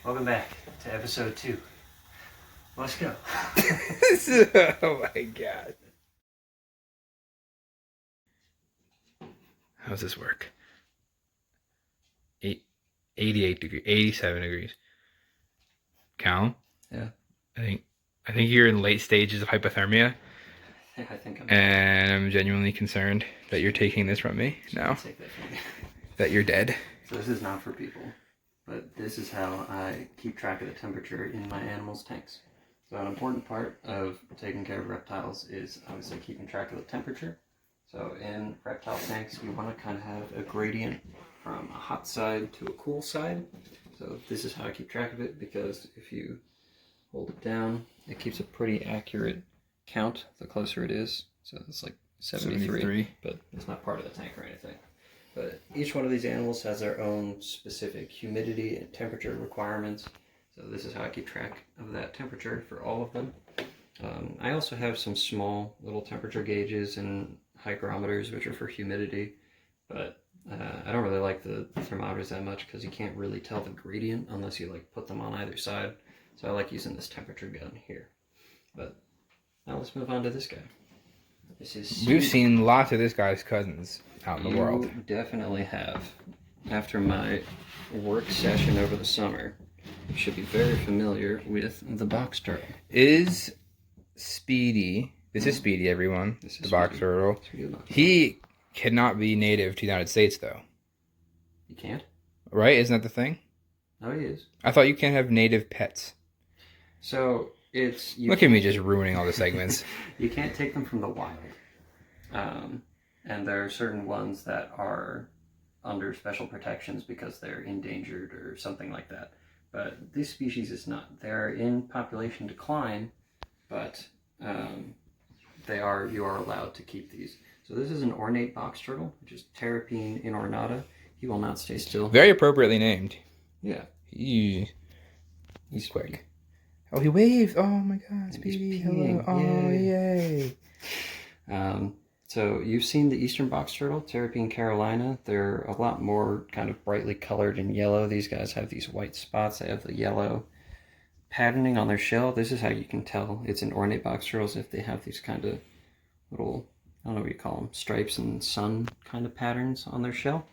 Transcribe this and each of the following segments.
Welcome back to episode 2. Let's go. Oh my god. How does this work? 88 degrees, 87 degrees. Calum? Yeah. I think you're in late stages of hypothermia. I think I'm. And I'm genuinely concerned that you're taking this from me now. Take that from me. That you're dead. So this is not for people, but this is how I keep track of the temperature in my animals' tanks. So an important part of taking care of reptiles is obviously keeping track of the temperature. So in reptile tanks, you want to kind of have a gradient from a hot side to a cool side. So this is how I keep track of it, because if you hold it down, it keeps a pretty accurate count the closer it is. So it's like 73, but it's not part of the tank or anything. But each one of these animals has their own specific humidity and temperature requirements. So this is how I keep track of that temperature for all of them. I also have some small little temperature gauges and hygrometers, which are for humidity. But I don't really like the thermometers that much because you can't really tell the gradient unless you like put them on either side. So I like using this temperature gun here. But now let's move on to this guy. This is We've seen lots of this guy's cousins out in the world. You definitely have. After my work session over the summer, you should be very familiar with the box turtle. Is Speedy, this is Speedy, everyone, This is the box Speedy. turtle. Speedy. He cannot be native to the United States, though. You can't? Right? Isn't that the thing? Oh, he is. I thought you can't have native pets. So, it's... Look at me just ruining all the segments. You can't take them from the wild. And there are certain ones that are under special protections because they're endangered or something like that. But this species is not. They're in population decline, but you are allowed to keep these. So this is an ornate box turtle, which is Terrapene inornata. He will not stay still. Very appropriately named. Yeah. He's quick. Oh, he waved. Oh my god, Speedy. Hello. Oh, yay. So you've seen the eastern box turtle, Terrapene carolina. They're a lot more kind of brightly colored and yellow. These guys have these white spots. They have the yellow patterning on their shell. This is how you can tell it's an ornate box turtles, if they have these kind of little, I don't know what you call them, stripes and sun kind of patterns on their shell.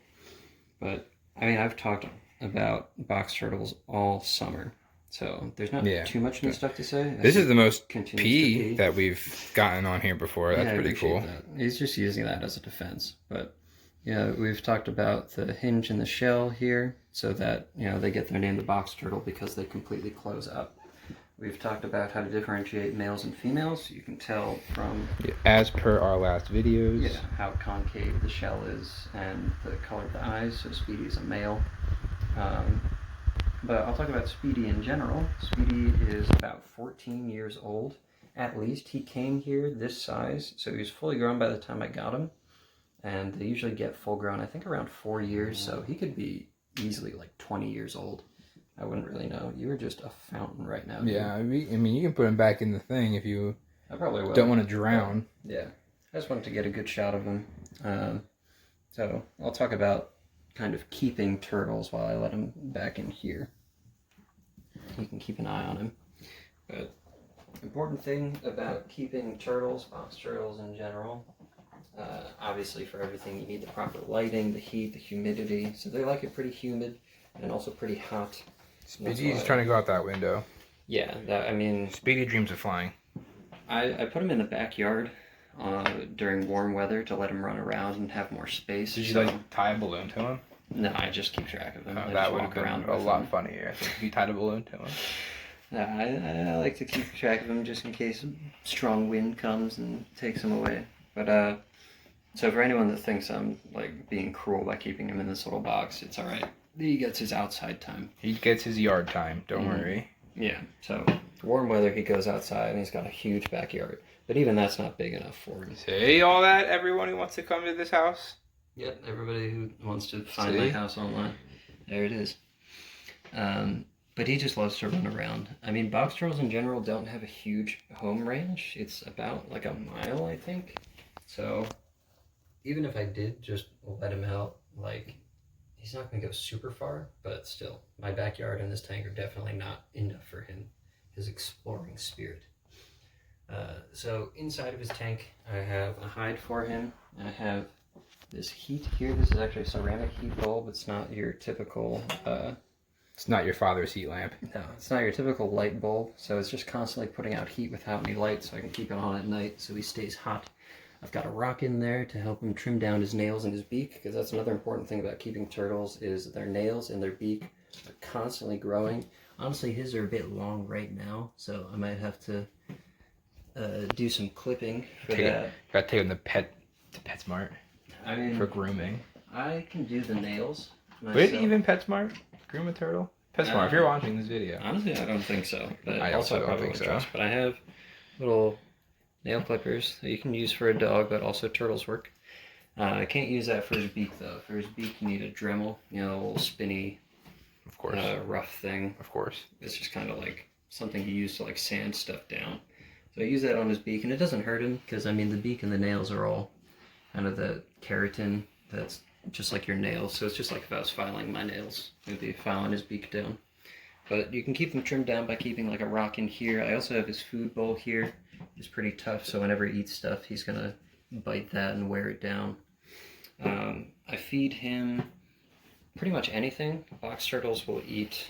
But, I mean, I've talked about box turtles all summer. So there's not too much new stuff to say. This is the most pee that we've gotten on here before. That's pretty cool. That. He's just using that as a defense. But yeah, we've talked about the hinge in the shell here, so that they get their name, the box turtle, because they completely close up. We've talked about how to differentiate males and females. You can tell from, as per our last videos, how concave the shell is and the color of the eyes. So Speedy is a male. But I'll talk about Speedy in general. Speedy is about 14 years old. At least he came here this size, so he was fully grown by the time I got him. And they usually get full grown, I think, around 4 years, so he could be easily like 20 years old. I wouldn't really know. You were just a fountain right now. Yeah, I mean, you can put him back in the thing if you I probably will. Don't want to drown. Yeah, I just wanted to get a good shot of him. So I'll talk about kind of keeping turtles while I let him back in here. You can keep an eye on him. But important thing about keeping turtles, box turtles in general, obviously for everything you need the proper lighting, the heat, the humidity. So they like it pretty humid and also pretty hot. Speedy's trying to go out that window. Yeah, Speedy dreams of flying. I put him in the backyard during warm weather to let him run around and have more space. Did you tie a balloon to him? No, I just keep track of him. That would have been a lot funnier if you tied a balloon to him. I like to keep track of him just in case strong wind comes and takes him away. But so for anyone that thinks I'm like being cruel by keeping him in this little box, it's all right. He gets his outside time. He gets his yard time. Don't worry. Yeah. So warm weather, he goes outside and he's got a huge backyard. But even that's not big enough for him. See all that? Everyone who wants to come to this house. Yep, everybody who wants to find my house online. There it is. But he just loves to run around. I mean, box turtles in general don't have a huge home range. It's about like a mile, I think. So even if I did just let him out like he's not going to go super far, but still, my backyard and this tank are definitely not enough for him, his exploring spirit. So inside of his tank, I have a hide for him. I have this heat here. This is actually a ceramic heat bulb. It's not your typical... It's not your father's heat lamp. No, it's not your typical light bulb. So it's just constantly putting out heat without any light, so I can keep it on at night so he stays hot. I've got a rock in there to help him trim down his nails and his beak, because that's another important thing about keeping turtles is their nails and their beak are constantly growing. Honestly, his are a bit long right now, so I might have to do some clipping for that. Gotta take him to PetSmart. I mean, for grooming. I can do the nails myself. Would it even PetSmart groom a turtle? PetSmart, if you're watching this video. Honestly, I don't think so. But I also don't think so. Trust. But I have little nail clippers that you can use for a dog, but also turtles work. I can't use that for his beak, though. For his beak, you need a Dremel, you know, a little spinny, of course, rough thing. Of course. It's just kind of like something you use to like sand stuff down. So I use that on his beak, and it doesn't hurt him, because, I mean, the beak and the nails are all kind of the keratin that's just like your nails. So it's just like if I was filing my nails, it would be filing his beak down. But you can keep them trimmed down by keeping like a rock in here. I also have his food bowl here. It's pretty tough, so whenever he eats stuff, he's going to bite that and wear it down. I feed him pretty much anything. Box turtles will eat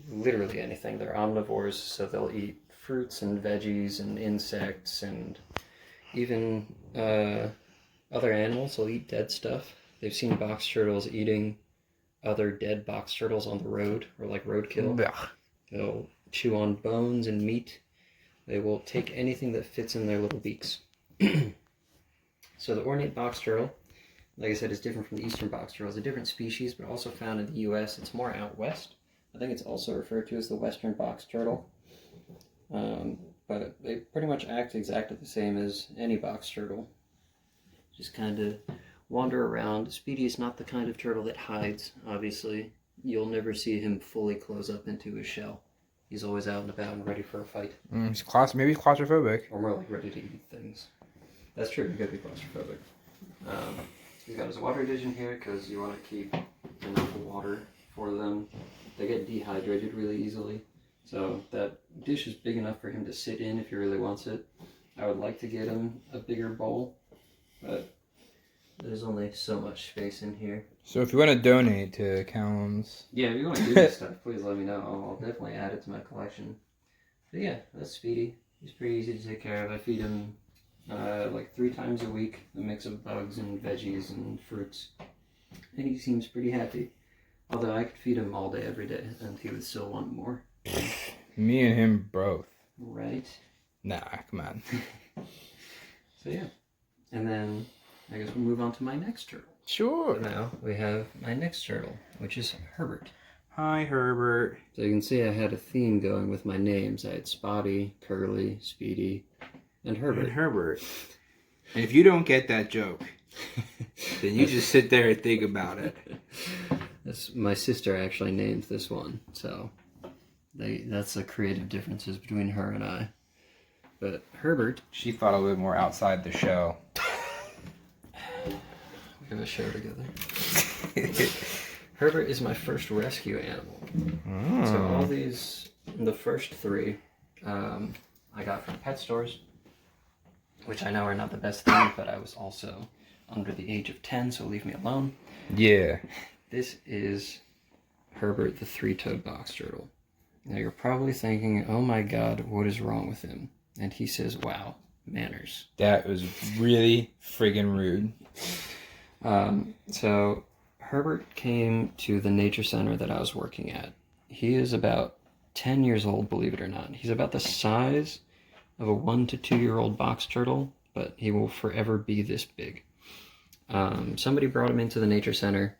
literally anything. They're omnivores, so they'll eat fruits and veggies and insects, and even other animals will eat dead stuff. They've seen box turtles eating other dead box turtles on the road, or like roadkill. Ugh. They'll chew on bones and meat. They will take anything that fits in their little beaks. So the ornate box turtle, like I said, is different from the eastern box turtle. It's a different species, but also found in the U.S. It's more out west. I think it's also referred to as the western box turtle. But they pretty much act exactly the same as any box turtle. Just kind of wander around. Speedy is not the kind of turtle that hides, obviously. You'll never see him fully close up into his shell. He's always out and about and ready for a fight. Maybe he's claustrophobic. Or more like ready to eat things. That's true, you gotta be claustrophobic. He's got his water dish in here because you want to keep enough water for them. They get dehydrated really easily. So that dish is big enough for him to sit in if he really wants it. I would like to get him a bigger bowl, but there's only so much space in here. So if you want to donate to Calum's... Yeah, if you want to do this stuff, please let me know. I'll definitely add it to my collection. But yeah, that's Speedy. He's pretty easy to take care of. I feed him like 3 times a week, a mix of bugs and veggies and fruits. And he seems pretty happy. Although I could feed him all day, every day, and he would still want more. Me and him both. Right? Nah, come on. So yeah. And then I guess we'll move on to my next turtle. Sure. So now we have my next turtle, which is Herbert. Hi, Herbert. So you can see I had a theme going with my names. I had Spotty, Curly, Speedy, and Herbert. And if you don't get that joke, then you just sit there and think about it. My sister actually named this one, so that's the creative differences between her and I. But Herbert... She thought a little more outside the show. We have a show together. Herbert is my first rescue animal. So all these, the first 3, I got from pet stores, which I know are not the best thing, but I was also under the age of 10, so leave me alone. Yeah. This is Herbert the 3-toed box turtle. Now you're probably thinking, oh my god, what is wrong with him? And he says, wow, manners. That was really friggin' rude. So Herbert came to the nature center that I was working at. He is about 10 years old, believe it or not. He's about the size of a 1 to 2-year-old box turtle, but he will forever be this big. Somebody brought him into the nature center,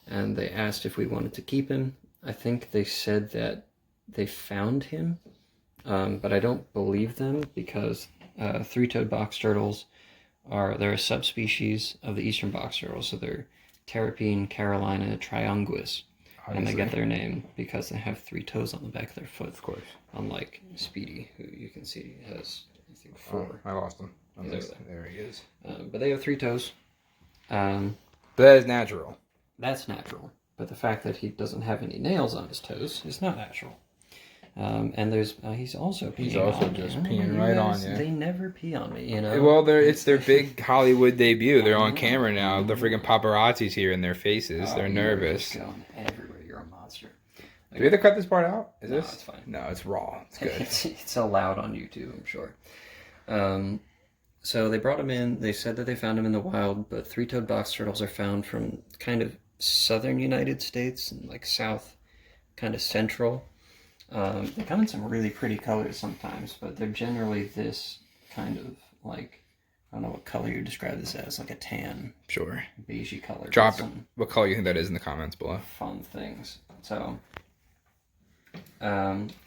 and they asked if we wanted to keep him. I think they said that they found him, but I don't believe them, because 3-toed box turtles they're a subspecies of the eastern box turtle, so they're Terrapene Carolina triunguis. And they get their name because they have 3 toes on the back of their foot. Of course. Unlike Speedy, who you can see has, I think, 4. I lost him. He's over there he is. But they have 3 toes. But that is natural. that's natural. But the fact that he doesn't have any nails on his toes is not natural. And there's he's also peeing. He's also on just you. peeing right on you. They never pee on me, you know. Well, it's their big Hollywood debut. They're on camera now. The freaking paparazzi's here in their faces. They're nervous. You're just going everywhere. You're a monster. Do we have to cut this part out? No, it's fine. No, it's raw. It's good. It's allowed on YouTube, I'm sure. So they brought him in. They said that they found him in the wild, but three-toed box turtles are found from kind of southern United States and like south, kind of central. They come in some really pretty colors sometimes, but they're generally this kind of like, I don't know what color you describe this as, like a tan, sure, beigey color. Drop what color you think that is in the comments below. Fun things. So,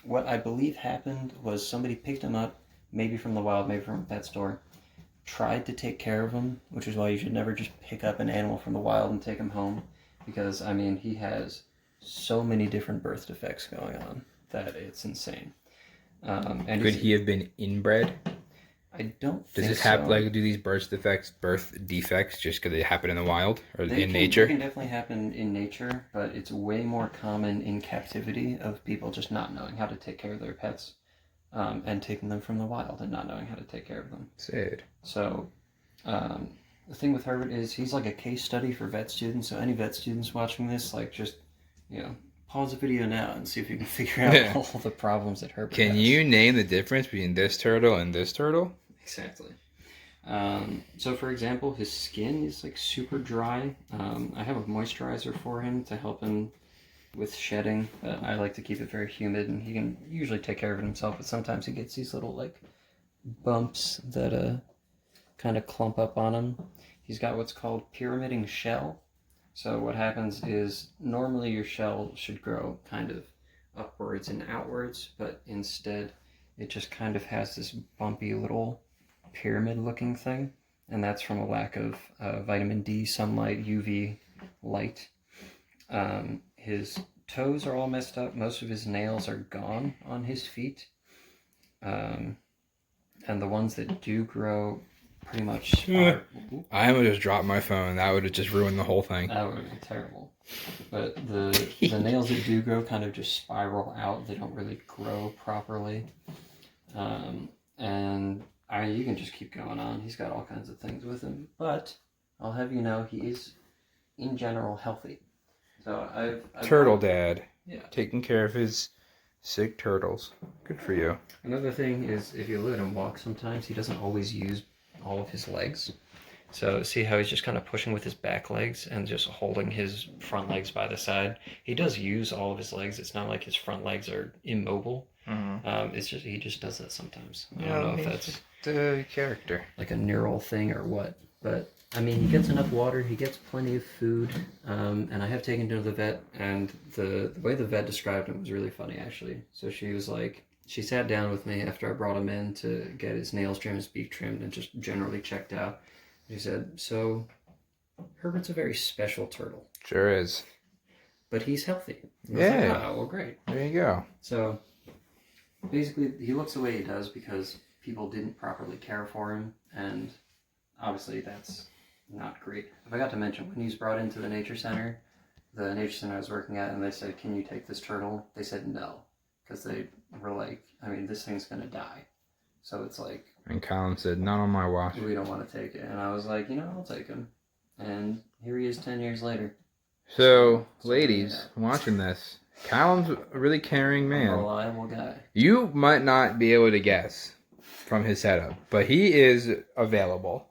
what I believe happened was somebody picked him up, maybe from the wild, maybe from a pet store, tried to take care of him, which is why you should never just pick up an animal from the wild and take him home, because, I mean, he has so many different birth defects going on that it's insane. And could he have been inbred? I don't think so. Does this happen, like, do these birth defects just because they happen in the wild or in nature? They can definitely happen in nature, but it's way more common in captivity of people just not knowing how to take care of their pets. And taking them from the wild and not knowing how to take care of them. Sad. So, the thing with Herbert is he's like a case study for vet students. So any vet students watching this, like just, pause the video now and see if you can figure out all the problems that Herbert has. Can you name the difference between this turtle and this turtle? Exactly. So for example, his skin is like super dry. I have a moisturizer for him to help him with shedding, but I like to keep it very humid, and he can usually take care of it himself, but sometimes he gets these little like bumps that kind of clump up on him. He's got what's called pyramiding shell. So what happens is normally your shell should grow kind of upwards and outwards, but instead it just kind of has this bumpy little pyramid looking thing, and that's from a lack of vitamin D, sunlight, UV light. His toes are all messed up. Most of his nails are gone on his feet. And the ones that do grow pretty much are... I almost just dropped my phone. That would have just ruined the whole thing. That would have been terrible. But the nails that do grow kind of just spiral out. They don't really grow properly. And you can just keep going on. He's got all kinds of things with him. But I'll have you know, he is, in general, healthy. So I've Turtle dad. Yeah. Taking care of his sick turtles. Good for you. Another thing is, if you let him walk sometimes, he doesn't always use all of his legs. So see how he's just kind of pushing with his back legs and just holding his front legs by the side? He does use all of his legs. It's not like his front legs are immobile. Mm-hmm. It's just he just does that sometimes. I don't know if that's the character, like a neural thing or what. But I mean, he gets enough water. He gets plenty of food. And I have taken him to the vet, and the way the vet described him was really funny, actually. So she was like, she sat down with me after I brought him in to get his nails trimmed, his beak trimmed, and just generally checked out. She said, so Herbert's a very special turtle. Sure is. But he's healthy. Yeah. Like, oh, well, great. There you go. So basically, he looks the way he does because people didn't properly care for him, and obviously that's not great. I forgot to mention, when he's brought into the nature center I was working at, and they said, can you take this turtle? They said no, because they were like, I mean, this thing's going to die. So it's like... And Calum said, not on my watch. We don't want to take it. And I was like, I'll take him. And here he is 10 years later. So ladies, watching this, Calum's a really caring man. A reliable guy. You might not be able to guess from his setup, but he is available.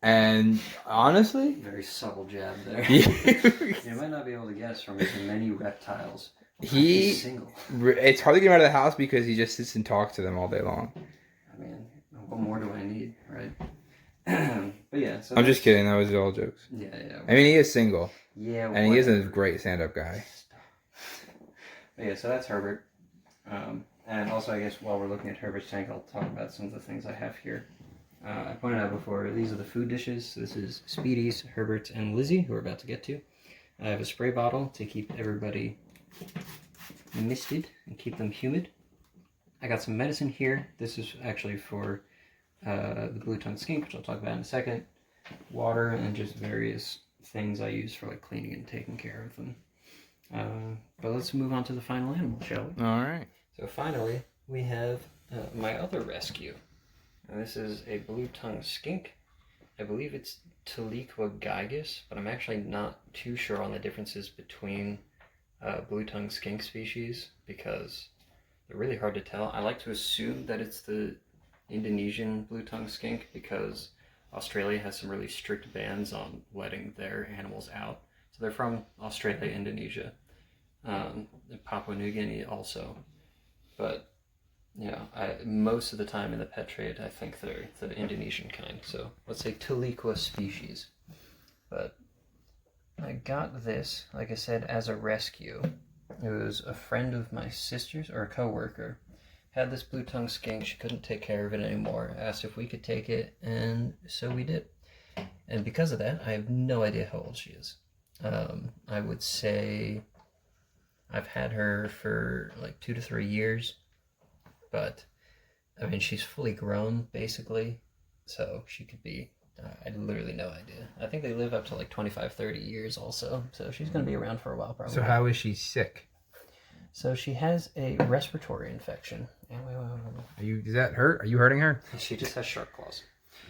And honestly... Very subtle jab there. You might not be able to guess from his many reptiles. He's single. It's hard to get him out of the house because he just sits and talks to them all day long. I mean, what more do I need, right? But yeah. So I'm just kidding. That was all jokes. Yeah. I mean, he is single. Yeah. And he is a great stand-up guy. But yeah, so that's Herbert. And also, I guess while we're looking at Herbert's tank, I'll talk about some of the things I have here. I pointed out before, these are the food dishes. So this is Speedy's, Herbert's, and Lizzie, who we're about to get to. I have a spray bottle to keep everybody misted and keep them humid. I got some medicine here. This is actually for the blue-tongued skink, which I'll talk about in a second. Water and just various things I use for like cleaning and taking care of them. But let's move on to the final animal, shall we? All right. So finally, we have my other rescue. And this is a blue-tongued skink. I believe it's Taliqua gigas, but I'm actually not too sure on the differences between blue-tongued skink species because they're really hard to tell. I like to assume that it's the Indonesian blue-tongued skink because Australia has some really strict bans on letting their animals out. So they're from Australia, Indonesia, Papua New Guinea also. But most of the time in the pet trade, I think they're the Indonesian kind. So let's say Taliqua species. But I got this, like I said, as a rescue. It was a friend of my sister's, or a coworker, had this blue-tongued skink. She couldn't take care of it anymore. Asked if we could take it, and so we did. And because of that, I have no idea how old she is. I would say I've had her for like 2 to 3 years, but I mean, she's fully grown basically, so she could be, I had literally no idea. I think they live up to like 25, 30 years also, so she's going to be around for a while probably. So how is she sick? So she has a respiratory infection. Does that hurt? Are you hurting her? She just has sharp claws.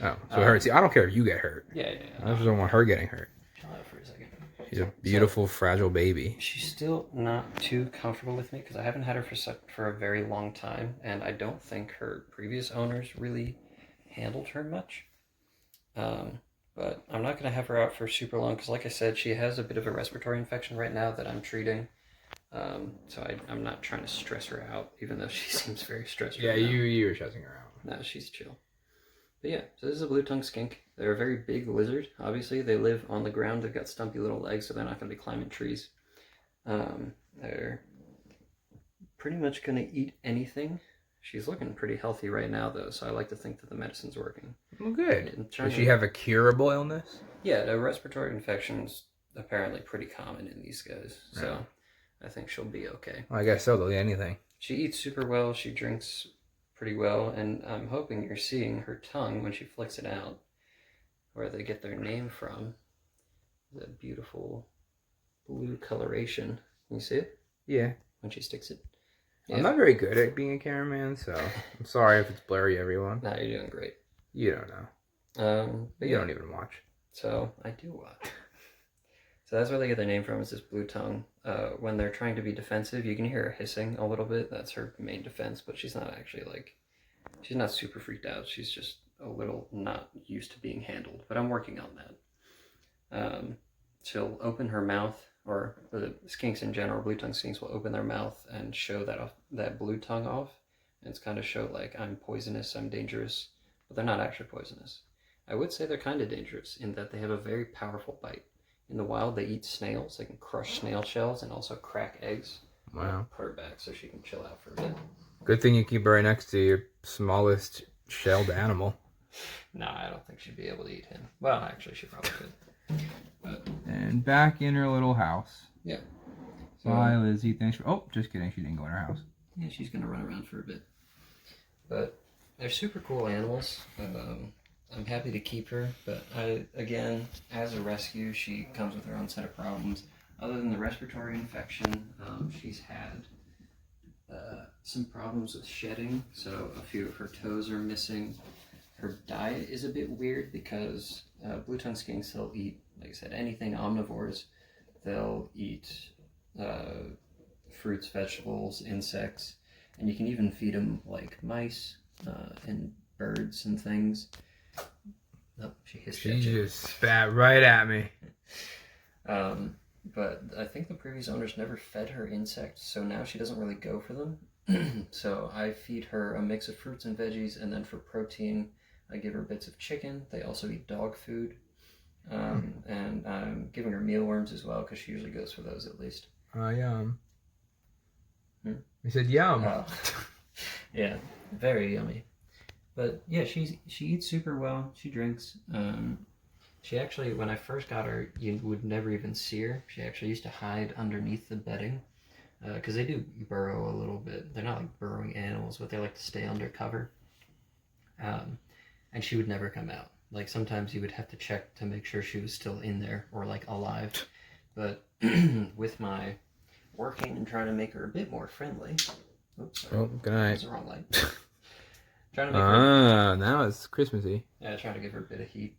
Oh, so it hurts. See, I don't care if you get hurt. Yeah. I just don't want her getting hurt. Chill out for a second. She's a beautiful, fragile baby. She's still not too comfortable with me because I haven't had her for a very long time, and I don't think her previous owners really handled her much. But I'm not going to have her out for super long because, like I said, she has a bit of a respiratory infection right now that I'm treating. So I'm not trying to stress her out, even though she seems very stressed. Yeah, right now. you were stressing her out. No, she's chill. But yeah, so this is a blue-tongued skink. They're a very big lizard, obviously. They live on the ground. They've got stumpy little legs, so they're not going to be climbing trees. They're pretty much going to eat anything. She's looking pretty healthy right now, though, so I like to think that the medicine's working. Well, good. Does she have a curable illness? Yeah, the respiratory infection's apparently pretty common in these guys, so I think she'll be okay. Well, I guess so. They'll eat anything. She eats super well. She drinks pretty well, and I'm hoping you're seeing her tongue when she flicks it out, where they get their name from. That beautiful blue coloration. Can you see it? Yeah. When she sticks it. Yeah. I'm not very good at being a cameraman, so I'm sorry if it's blurry, everyone. No, you're doing great. You don't know. But you don't even watch. So I do watch. So that's where they get their name from, is this blue tongue. When they're trying to be defensive, you can hear her hissing a little bit. That's her main defense, but she's not actually she's not super freaked out. She's just a little not used to being handled, but I'm working on that. She'll open her mouth, or the skinks in general, blue-tongued skinks will open their mouth and show that blue tongue off, and it's kind of show like, I'm poisonous, I'm dangerous, but they're not actually poisonous. I would say they're kind of dangerous in that they have a very powerful bite. In the wild, they eat snails. They can crush snail shells and also crack eggs. Wow. Put her back so she can chill out for a bit. Good thing you keep her right next to your smallest shelled animal. No, I don't think she'd be able to eat him. Well, actually, she probably could. But... And back in her little house. Yeah. So, hi, Lizzie. Thanks for... Oh, just kidding. She didn't go in her house. Yeah, she's going to run around for a bit. But they're super cool animals. I'm happy to keep her, but again, as a rescue, she comes with her own set of problems. Other than the respiratory infection, she's had some problems with shedding, so a few of her toes are missing. Her diet is a bit weird because blue-tongued skinks, they'll eat, like I said, anything omnivores. They'll eat fruits, vegetables, insects, and you can even feed them like mice and birds and things. Oh, she hissed. She just spat right at me. But I think the previous owners never fed her insects, so now she doesn't really go for them. So I feed her a mix of fruits and veggies, and then for protein, I give her bits of chicken. They also eat dog food. And I'm giving her mealworms as well, because she usually goes for those at least. Yum. You said yum. Oh. Yeah, very yummy. But yeah, she eats super well. She drinks. She actually, when I first got her, you would never even see her. She actually used to hide underneath the bedding, because they do burrow a little bit. They're not like burrowing animals, but they like to stay under cover. And she would never come out. Like sometimes you would have to check to make sure she was still in there or like alive. But with my working and trying to make her a bit more friendly. Oops, sorry. Oh, good night. That's the wrong light. Trying to make her. Now it's Christmassy. Yeah, trying to give her a bit of heat.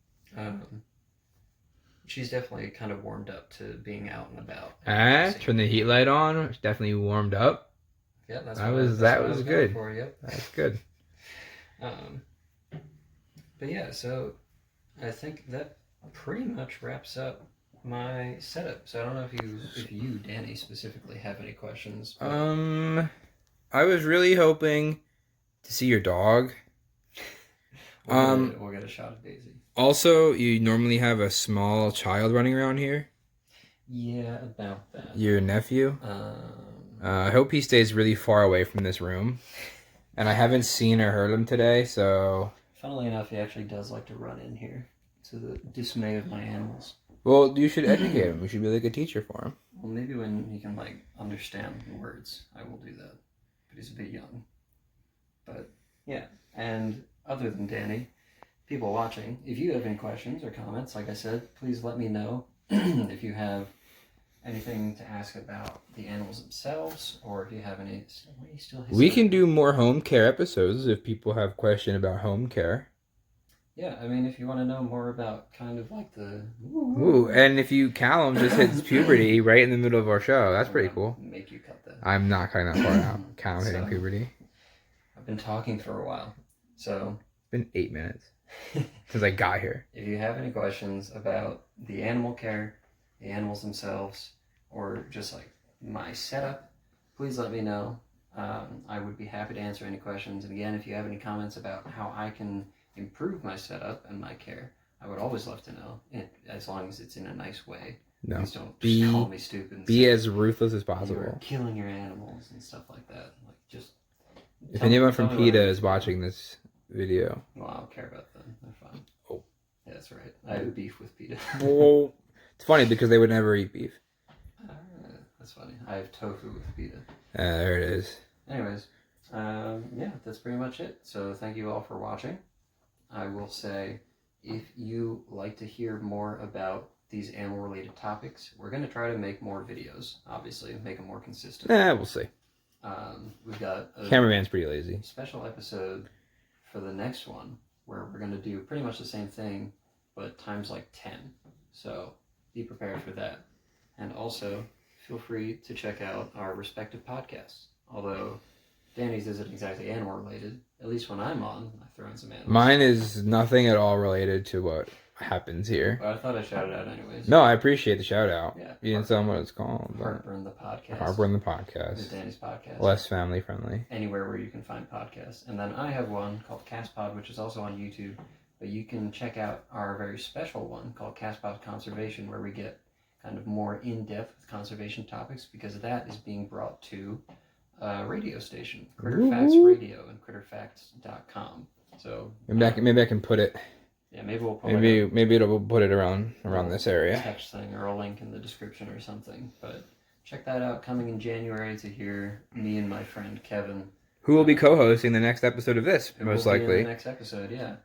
She's definitely kind of warmed up to being out and about. Turn the heat light on. It's definitely warmed up. Yeah, that's that was good. For, yep. That's good. But yeah, so I think that pretty much wraps up my setup. So I don't know if you, Danny, specifically have any questions. But... I was really hoping to see your dog. We'll get a shot of Daisy. Also, you normally have a small child running around here. Yeah, about that. Your nephew. I hope he stays really far away from this room. And I haven't seen or heard him today, so... Funnily enough, he actually does like to run in here, to the dismay of my animals. Well, you should educate him. You should be like a teacher for him. Well, maybe when he can, like, understand the words, I will do that. But he's a bit young. But, yeah. And other than Danny, people watching, if you have any questions or comments, like I said, please let me know. If you have anything to ask about the animals themselves, or if you have any... We can do more home care episodes if people have question about home care. Yeah, I mean, if you want to know more about kind of like the... Ooh, and if Calum just hits puberty right in the middle of our show, that's pretty cool. Make you cut that. I'm not cutting that part out. Calum hitting puberty. I've been talking for a while, so... It's been 8 minutes since I got here. If you have any questions about the animal care, the animals themselves, or just like my setup, please let me know. I would be happy to answer any questions. And again, if you have any comments about how I can improve my setup and my care, I would always love to know, as long as it's in a nice way. No. Please don't just call me stupid. And be as ruthless as possible. You're killing your animals and stuff like that. Like, just... If anyone from PETA is watching this video... Well, I don't care about them. They're fine. Oh. Yeah, that's right. I have beef with PETA. Well, it's funny because they would never eat beef. That's funny. I have tofu with PETA. There it is. Anyways, yeah, that's pretty much it. So thank you all for watching. I will say, if you like to hear more about these animal-related topics, we're going to try to make more videos, obviously, make them more consistent. We'll see. We've got a cameraman's pretty lazy. Special episode for the next one, where we're going to do pretty much the same thing, but times like 10. So be prepared for that. And also, feel free to check out our respective podcasts. Although Danny's isn't exactly animal related, at least when I'm on, I throw in some animals. Mine is nothing at all related to what happens here. But I thought I'd shout it out anyways. No, I appreciate the shout out. Yeah, you didn't tell them what it's called. Heartburn the podcast. Heartburn the podcast. Is Danny's podcast. Less family friendly. Anywhere where you can find podcasts. And then I have one called CastPod, which is also on YouTube. But you can check out our very special one called CastPod Conservation, where we get kind of more in-depth with conservation topics, because that is being brought to a radio station, Critter Facts Radio, and critterfacts.com. So maybe I can put it. Yeah, maybe we'll put maybe it'll put it around this area. Text thing or a link in the description or something. But check that out. Coming in January to hear me and my friend Kevin, who will be co-hosting the next episode of this, most likely. The next episode, yeah,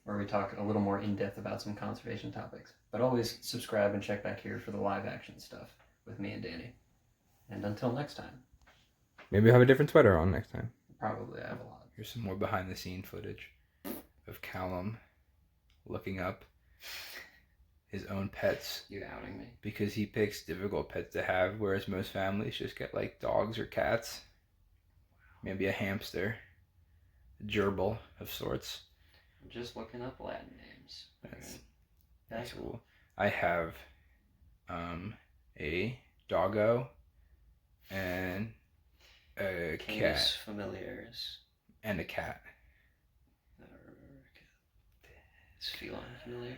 where we talk a little more in depth about some conservation topics. But always subscribe and check back here for the live action stuff with me and Danny. And until next time. Maybe I'll have a different sweater on next time. Probably, I have a lot. Here's some more behind the scene footage of Calum looking up his own pets. You outing me. Because he picks difficult pets to have, whereas most families just get like dogs or cats. Maybe a hamster. A gerbil of sorts. I'm just looking up Latin names. That's cool. I have a doggo and a Canis cat. familiaris. And a cat. It's feline familiaris.